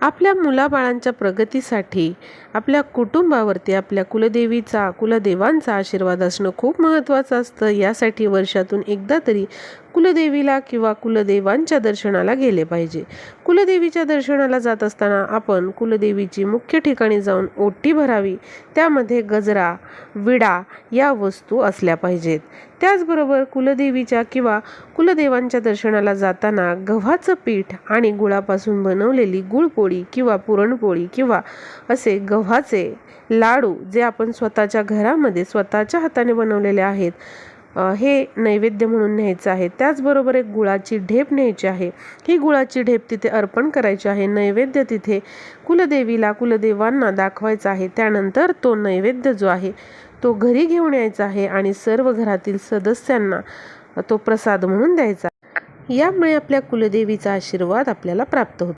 आपल्या मुलाबाळांच्या प्रगतीसाठी आपल्या कुटुंबावरती आपल्या कुलदेवांचा आशीर्वाद असणं खूप महत्त्वाचं असतं. यासाठी वर्षातून एकदा तरी कुलदेवीला किंवा कुलदेवांच्या दर्शनाला गेले पाहिजे. कुलदेवीच्या दर्शनाला जात असताना आपण कुलदेवीची मुख्य ठिकाणी जाऊन ओटी भरावी. त्यामध्ये गजरा, विडा या वस्तू असल्या पाहिजेत. त्याचबरोबर कुलदेवीच्या किंवा कुलदेवांच्या दर्शनाला जाताना गव्हाचं पीठ आणि गुळापासून बनवलेली गुळपोळी किंवा पुरणपोळी किंवा असे गव्हाचे लाडू जे आपण स्वतःच्या घरामध्ये स्वतःच्या हाताने बनवलेले आहेत हे नैवेद्य म्हणून न्यायचं आहे. त्याचबरोबर एक गुळाची ढेप न्यायची आहे. ही गुळाची ढेप तिथे अर्पण करायची आहे. नैवेद्य तिथे कुलदेवांना दाखवायचा आहे. त्यानंतर तो नैवेद्य जो आहे तो घरी घेऊन यायचा आहे आणि सर्व घरातील सदस्यांना तो प्रसाद म्हणून द्यायचा. यामुळे आपल्या कुलदेवीचा आशीर्वाद आपल्याला प्राप्त होतो.